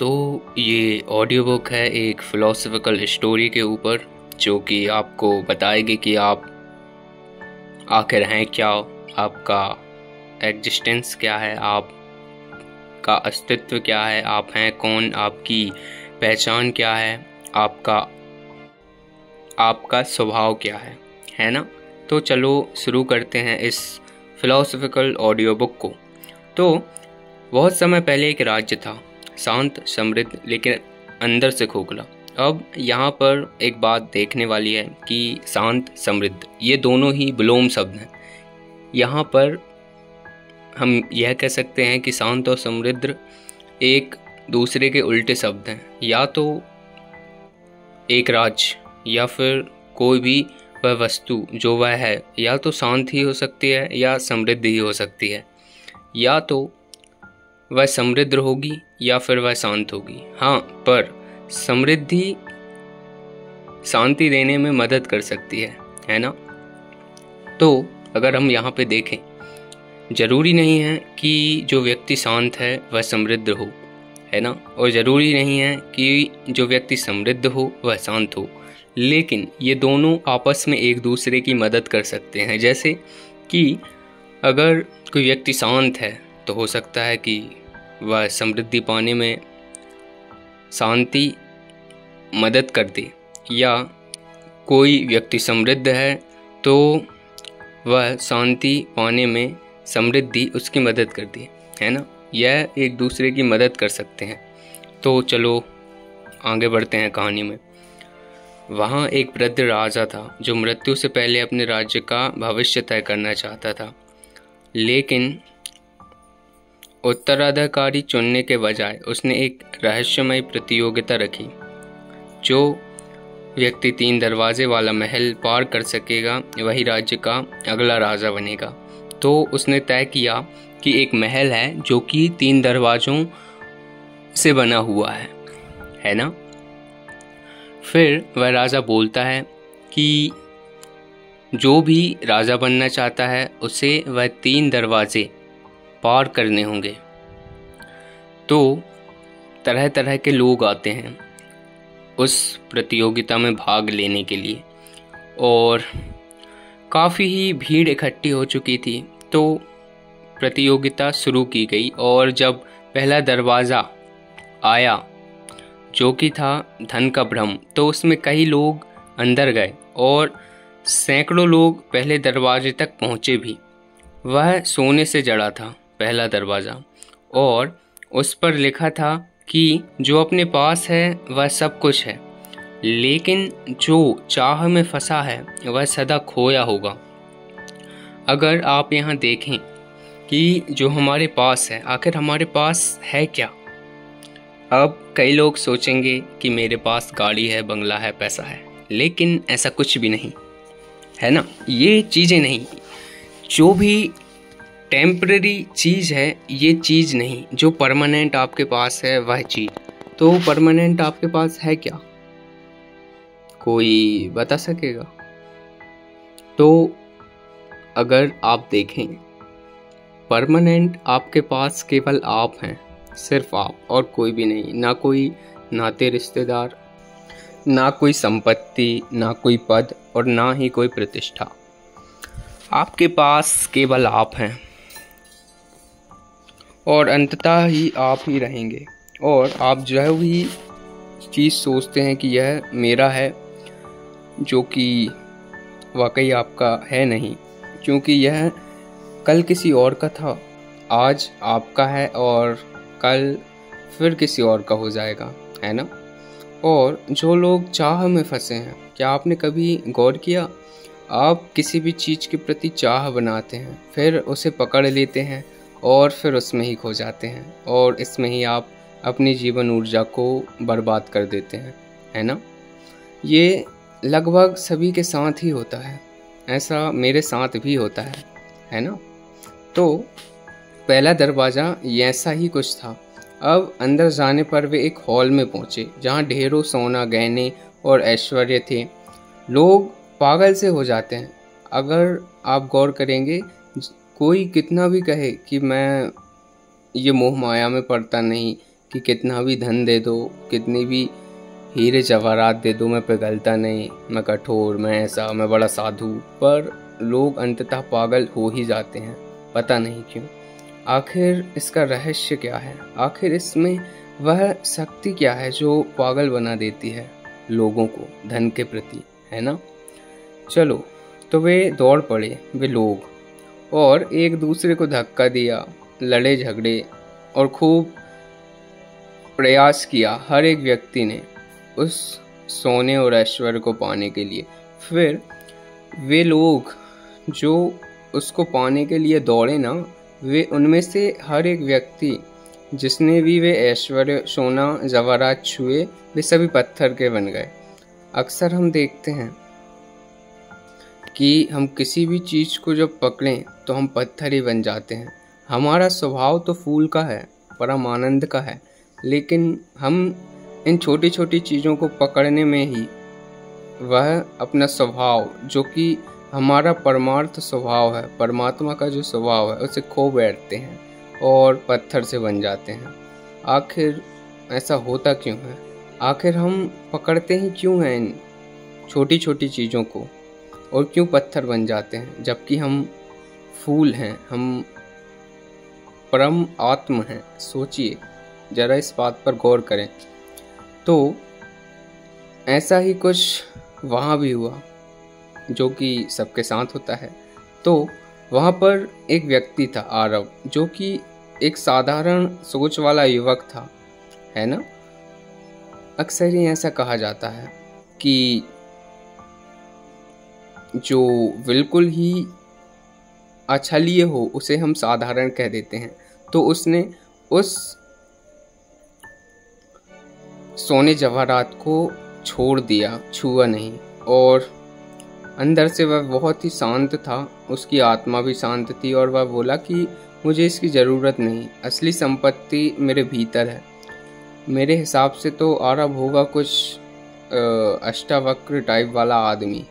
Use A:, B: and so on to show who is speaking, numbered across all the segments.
A: तो ये audio book है एक फ़िलोसॉफ़िकल स्टोरी के ऊपर, जो कि आपको बताएगी कि आप आखिर हैं क्या, आपका एग्जिस्टेंस क्या है, आपका अस्तित्व क्या है, आप हैं कौन, आपकी पहचान क्या है, आपका स्वभाव क्या है ना। तो चलो शुरू करते हैं इस फ़िलोसॉफ़िकल ऑडियो बुक को। तो बहुत समय पहले एक राज्य था, शांत समृद्ध लेकिन अंदर से खोखला। अब यहाँ पर एक बात देखने वाली है कि शांत समृद्ध ये दोनों ही विलोम शब्द हैं। यहाँ पर हम यह कह सकते हैं कि शांत और समृद्ध एक दूसरे के उल्टे शब्द हैं। या तो एक राज्य या फिर कोई भी वह वस्तु जो वह है, या तो शांत ही हो सकती है या समृद्ध ही हो सकती है, या तो वह समृद्ध होगी या फिर वह शांत होगी। हाँ, पर समृद्धि शांति देने में मदद कर सकती है ना। तो अगर हम यहाँ पे देखें, ज़रूरी नहीं है कि जो व्यक्ति शांत है वह समृद्ध हो, है ना, और ज़रूरी नहीं है कि जो व्यक्ति समृद्ध हो वह शांत हो, लेकिन ये दोनों आपस में एक दूसरे की मदद कर सकते हैं। जैसे कि अगर कोई व्यक्ति शांत है तो हो सकता है कि वह समृद्धि पाने में शांति मदद कर दे, या कोई व्यक्ति समृद्ध है तो वह शांति पाने में समृद्धि उसकी मदद कर दे, है ना। यह एक दूसरे की मदद कर सकते हैं। तो चलो आगे बढ़ते हैं कहानी में। वहाँ एक वृद्ध राजा था जो मृत्यु से पहले अपने राज्य का भविष्य तय करना चाहता था, लेकिन उत्तराधिकारी चुनने के बजाय उसने एक रहस्यमय प्रतियोगिता रखी। जो व्यक्ति 3 दरवाजे वाला महल पार कर सकेगा वही राज्य का अगला राजा बनेगा। तो उसने तय किया कि एक महल है जो कि 3 दरवाज़ों से बना हुआ है ना। फिर वह राजा बोलता है कि जो भी राजा बनना चाहता है उसे वह 3 दरवाजे पार करने होंगे। तो तरह तरह के लोग आते हैं उस प्रतियोगिता में भाग लेने के लिए, और काफ़ी ही भीड़ इकट्ठी हो चुकी थी। तो प्रतियोगिता शुरू की गई, और जब पहला दरवाज़ा आया जो कि था धन का भ्रम, तो उसमें कई लोग अंदर गए और सैकड़ों लोग पहले दरवाजे तक पहुँचे भी। वह सोने से जड़ा था पहला दरवाज़ा, और उस पर लिखा था कि जो अपने पास है वह सब कुछ है, लेकिन जो चाह में फंसा है वह सदा खोया होगा। अगर आप यहाँ देखें कि जो हमारे पास है, आखिर हमारे पास है क्या। अब कई लोग सोचेंगे कि मेरे पास गाड़ी है, बंगला है, पैसा है, लेकिन ऐसा कुछ भी नहीं है ना। ये चीज़ें नहीं, जो भी टेम्पररी चीज़ है ये चीज़ नहीं, जो परमानेंट आपके पास है वह चीज़। तो परमानेंट आपके पास है क्या, कोई बता सकेगा? तो अगर आप देखें, परमानेंट आपके पास केवल आप हैं, सिर्फ आप, और कोई भी नहीं। ना कोई नाते रिश्तेदार, ना कोई संपत्ति, ना कोई पद, और ना ही कोई प्रतिष्ठा। आपके पास केवल आप हैं, और अंततः ही आप ही रहेंगे। और आप जो भी चीज़ सोचते हैं कि यह मेरा है, जो कि वाकई आपका है नहीं, क्योंकि यह कल किसी और का था, आज आपका है, और कल फिर किसी और का हो जाएगा, है ना। और जो लोग चाह में फंसे हैं, क्या आपने कभी गौर किया? आप किसी भी चीज़ के प्रति चाह बनाते हैं, फिर उसे पकड़ लेते हैं और फिर उसमें ही खो जाते हैं, और इसमें ही आप अपनी जीवन ऊर्जा को बर्बाद कर देते हैं, है ना। ये लगभग सभी के साथ ही होता है, ऐसा मेरे साथ भी होता है ना। तो पहला दरवाज़ा ऐसा ही कुछ था। अब अंदर जाने पर वे एक हॉल में पहुँचे जहाँ ढेरों सोना, गहने और ऐश्वर्य थे। लोग पागल से हो जाते हैं। अगर आप गौर करेंगे, कोई कितना भी कहे कि मैं ये मोह माया में पड़ता नहीं, कि कितना भी धन दे दो, कितनी भी हीरे जवाहरात दे दो, मैं पिघलता नहीं, मैं कठोर, मैं ऐसा, मैं बड़ा साधु, पर लोग अंततः पागल हो ही जाते हैं, पता नहीं क्यों। आखिर इसका रहस्य क्या है? आखिर इसमें वह शक्ति क्या है जो पागल बना देती है लोगों को धन के प्रति, है ना? चलो, तो वे दौड़ पड़े, वे लोग, और एक दूसरे को धक्का दिया, लड़े झगड़े और खूब प्रयास किया हर एक व्यक्ति ने उस सोने और ऐश्वर्य को पाने के लिए। फिर वे लोग जो उसको पाने के लिए दौड़े ना, वे उनमें से हर एक व्यक्ति जिसने भी वे ऐश्वर्य, सोना, जवाहरात छुए, वे सभी पत्थर के बन गए। अक्सर हम देखते हैं कि हम किसी भी चीज़ को जब पकड़ें तो हम पत्थर ही बन जाते हैं। हमारा स्वभाव तो फूल का है, परम आनंद का है, लेकिन हम इन छोटी छोटी चीज़ों को पकड़ने में ही वह अपना स्वभाव, जो कि हमारा परमार्थ स्वभाव है, परमात्मा का जो स्वभाव है, उसे खो बैठते हैं और पत्थर से बन जाते हैं। आखिर ऐसा होता क्यों है? आखिर हम पकड़ते ही क्यों हैं इन छोटी छोटी चीज़ों को, और क्यों पत्थर बन जाते हैं, जबकि हम फूल हैं, हम परम आत्म हैं? सोचिए, जरा इस बात पर गौर करें। तो ऐसा ही कुछ वहाँ भी हुआ, जो कि सबके साथ होता है। तो वहाँ पर एक व्यक्ति था, आरव, जो कि एक साधारण सोच वाला युवक था, है ना? अक्सर ही ऐसा कहा जाता है कि जो बिल्कुल ही अछलिए हो उसे हम साधारण कह देते हैं। तो उसने उस सोने जवाहरात को छोड़ दिया, छुआ नहीं, और अंदर से वह बहुत ही शांत था, उसकी आत्मा भी शांत थी, और वह बोला कि मुझे इसकी ज़रूरत नहीं, असली संपत्ति मेरे भीतर है। मेरे हिसाब से तो आरव होगा कुछ अष्टावक्र टाइप वाला आदमी,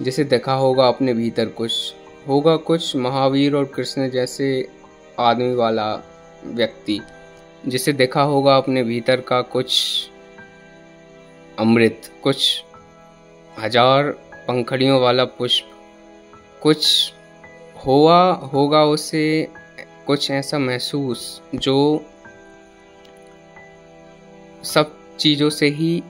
A: जिसे देखा होगा अपने भीतर, कुछ होगा कुछ महावीर और कृष्ण जैसे आदमी वाला व्यक्ति, जिसे देखा होगा अपने भीतर का कुछ अमृत, कुछ हजार पंखड़ियों वाला पुष्प, कुछ हुआ होगा उसे कुछ ऐसा महसूस जो सब चीज़ों से ही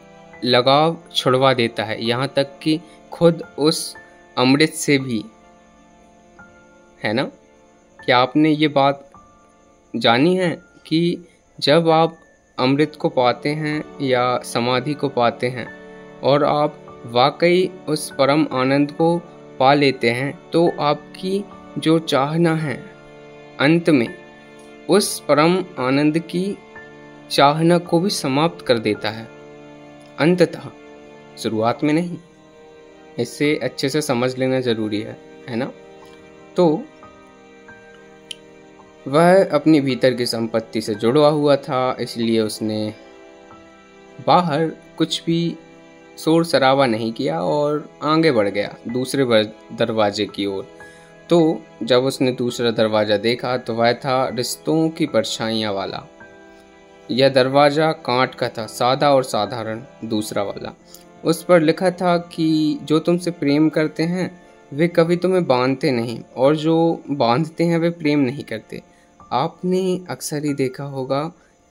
A: लगाव छुड़वा देता है, यहाँ तक कि खुद उस अमृत से भी, है ना? क्या आपने ये बात जानी है कि जब आप अमृत को पाते हैं या समाधि को पाते हैं और आप वाकई उस परम आनंद को पा लेते हैं, तो आपकी जो चाहना है अंत में उस परम आनंद की चाहना को भी समाप्त कर देता है, अंततः, शुरुआत में नहीं। इससे अच्छे से समझ लेना जरूरी है ना? तो वह अपनी भीतर की संपत्ति से जुड़ा हुआ था, इसलिए उसने बाहर कुछ भी शोर शराबा नहीं किया और आगे बढ़ गया दूसरे दरवाजे की ओर। तो जब उसने दूसरा दरवाज़ा देखा तो वह था रिश्तों की परछाइयाँ वाला। यह दरवाज़ा कांच का था, सादा और साधारण। दूसरा वाला, उस पर लिखा था कि जो तुमसे प्रेम करते हैं वे कभी तुम्हें बांधते नहीं, और जो बांधते हैं वे प्रेम नहीं करते। आपने अक्सर ही देखा होगा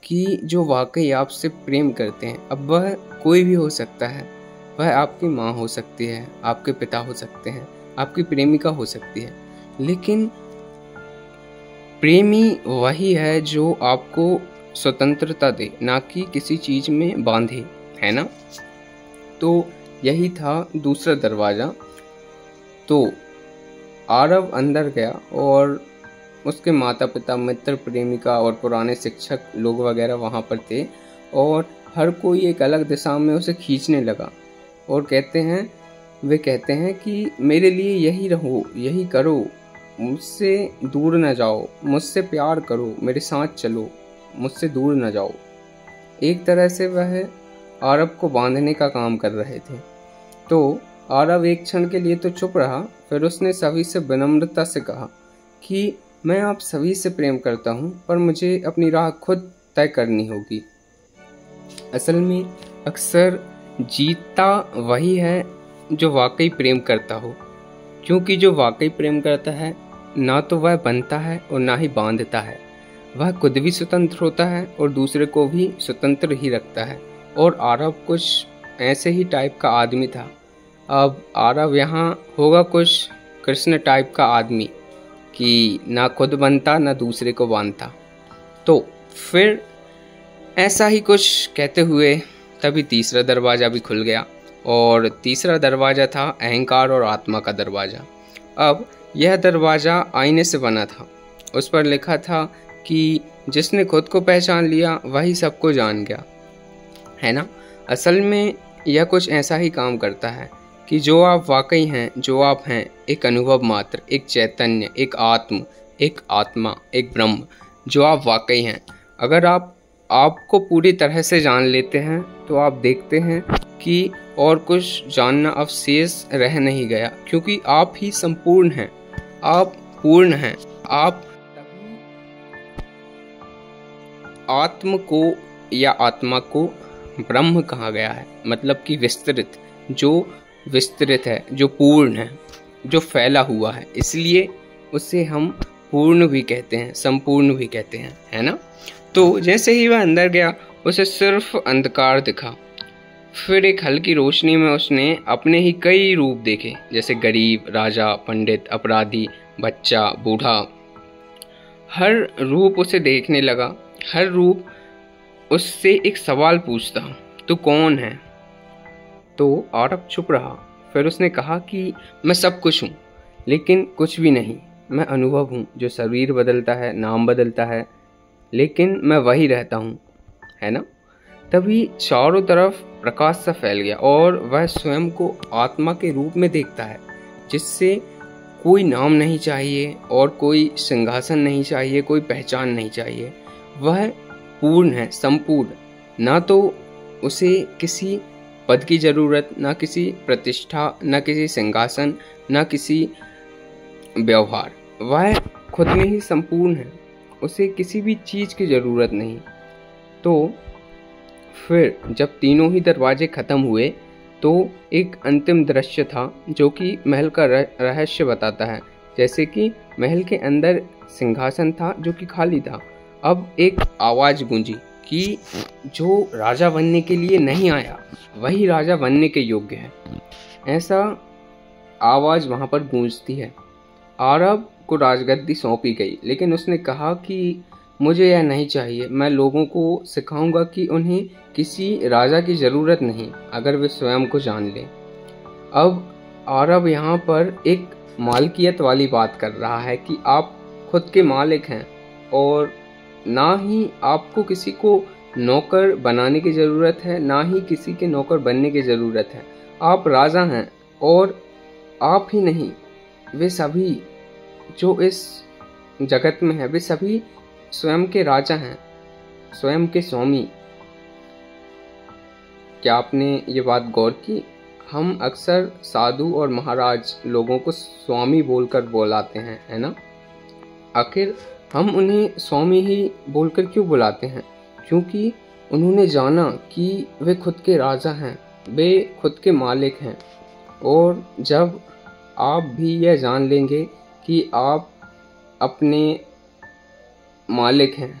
A: कि जो वाकई आपसे प्रेम करते हैं, अब वह कोई भी हो सकता है, वह आपकी माँ हो सकती है, आपके पिता हो सकते हैं, आपकी प्रेमिका हो सकती है, लेकिन प्रेमी वही है जो आपको स्वतंत्रता दे, ना कि किसी चीज़ में बांधे, है ना? तो यही था दूसरा दरवाज़ा। तो आरव अंदर गया और उसके माता पिता, मित्र, प्रेमिका और पुराने शिक्षक लोग वगैरह वहाँ पर थे, और हर कोई एक अलग दिशा में उसे खींचने लगा और वे कहते हैं कि मेरे लिए यही रहो, यही करो, मुझसे दूर न जाओ, मुझसे प्यार करो, मेरे साथ चलो, मुझसे दूर न जाओ। एक तरह से वह आरव को बांधने का काम कर रहे थे। तो आरव एक क्षण के लिए तो चुप रहा, फिर उसने सभी से विनम्रता से कहा कि मैं आप सभी से प्रेम करता हूँ, पर मुझे अपनी राह खुद तय करनी होगी। असल में अक्सर जीतता वही है जो वाकई प्रेम करता हो, क्योंकि जो वाकई प्रेम करता है ना तो वह बनता है और ना ही बांधता है। वह खुद भी स्वतंत्र होता है और दूसरे को भी स्वतंत्र ही रखता है। और आरव कुछ ऐसे ही टाइप का आदमी था। अब आरव यहाँ होगा कुछ कृष्ण टाइप का आदमी कि ना खुद बनता ना दूसरे को बांधता। तो फिर ऐसा ही कुछ कहते हुए तभी तीसरा दरवाज़ा भी खुल गया, और तीसरा दरवाज़ा था अहंकार और आत्मा का दरवाज़ा। अब यह दरवाज़ा आईने से बना था। उस पर लिखा था कि जिसने खुद को पहचान लिया वही सबको जान गया, है ना। असल में यह कुछ ऐसा ही काम करता है कि जो आप वाकई हैं, जो आप हैं, एक अनुभव मात्र, एक चैतन्य, एक आत्मा, एक ब्रह्म, जो आप वाकई हैं, अगर आप आपको पूरी तरह से जान लेते हैं तो आप देखते हैं कि और कुछ जानना अब शेष रह नहीं गया, क्योंकि आप ही संपूर्ण हैं, आप पूर्ण हैं। आप आत्म को या आत्मा को ब्रह्म कहा गया है, मतलब कि विस्तृत, जो विस्तृत है, जो पूर्ण है, जो फैला हुआ है, इसलिए उसे हम पूर्ण भी कहते हैं, संपूर्ण भी कहते हैं, है ना। तो जैसे ही वह अंदर गया उसे सिर्फ अंधकार दिखा। फिर एक हल्की रोशनी में उसने अपने ही कई रूप देखे, जैसे गरीब, राजा, पंडित, अपराधी, बच्चा, बूढ़ा। हर रूप उसे देखने लगा, हर रूप उससे एक सवाल पूछता, तू कौन है? तो आरव चुप रहा। फिर उसने कहा कि मैं सब कुछ हूँ, लेकिन कुछ भी नहीं। मैं अनुभव हूँ जो शरीर बदलता है, नाम बदलता है, लेकिन मैं वही रहता हूँ, है ना। तभी चारों तरफ प्रकाश सा फैल गया और वह स्वयं को आत्मा के रूप में देखता है, जिससे कोई नाम नहीं चाहिए और कोई सिंहासन नहीं चाहिए, कोई पहचान नहीं चाहिए। वह पूर्ण है, संपूर्ण। ना तो उसे किसी पद की जरूरत, ना किसी प्रतिष्ठा, ना किसी सिंहासन, ना किसी व्यवहार। वह खुद में ही संपूर्ण है, उसे किसी भी चीज की जरूरत नहीं। तो फिर जब तीनों ही दरवाजे खत्म हुए तो एक अंतिम दृश्य था जो कि महल का रहस्य बताता है। जैसे कि महल के अंदर सिंहासन था जो कि खाली था। अब एक आवाज गूंजी कि जो राजा बनने के लिए नहीं आया वही राजा बनने के योग्य है। ऐसा आवाज वहां पर गूंजती है। आरव को राजगद्दी सौंपी गई, लेकिन उसने कहा कि मुझे यह नहीं चाहिए। मैं लोगों को सिखाऊंगा कि उन्हें किसी राजा की ज़रूरत नहीं, अगर वे स्वयं को जान लें। अब आरव यहाँ पर एक मालकियत वाली बात कर रहा है कि आप खुद के मालिक हैं और ना ही आपको किसी को नौकर बनाने की ज़रूरत है, ना ही किसी के नौकर बनने की ज़रूरत है। आप राजा हैं और आप ही नहीं, वे सभी जो इस जगत में है वे सभी स्वयं के राजा हैं, स्वयं के स्वामी। क्या आपने ये बात गौर की? हम अक्सर साधु और महाराज लोगों को स्वामी बोलकर बुलाते हैं, है ना। आखिर हम उन्हें स्वामी ही बोलकर क्यों बुलाते हैं? क्योंकि उन्होंने जाना कि वे खुद के राजा हैं, वे खुद के मालिक हैं। और जब आप भी यह जान लेंगे कि आप अपने मालिक हैं,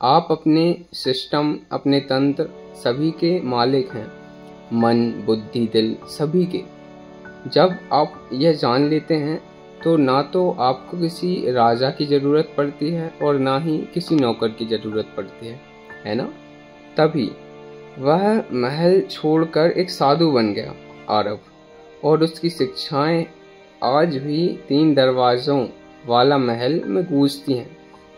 A: आप अपने सिस्टम, अपने तंत्र सभी के मालिक हैं, मन, बुद्धि, दिल सभी के। जब आप यह जान लेते हैं तो ना तो आपको किसी राजा की ज़रूरत पड़ती है और ना ही किसी नौकर की ज़रूरत पड़ती है ना। तभी वह महल छोड़कर एक साधु बन गया आरव, और उसकी शिक्षाएं आज भी 3 दरवाज़ों वाला महल में गूंजती हैं।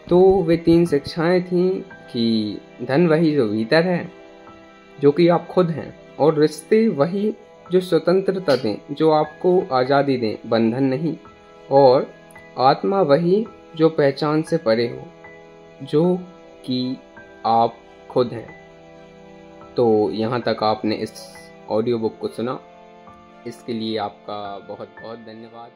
A: तो वे 3 शिक्षाएं थीं कि धन वही जो भीतर है, जो कि आप खुद हैं, और रिश्ते वही जो स्वतंत्रता दें, जो आपको आज़ादी दें, बंधन नहीं, और आत्मा वही जो पहचान से परे हो, जो कि आप खुद हैं। तो यहाँ तक आपने इस ऑडियो बुक को सुना, इसके लिए आपका बहुत बहुत धन्यवाद।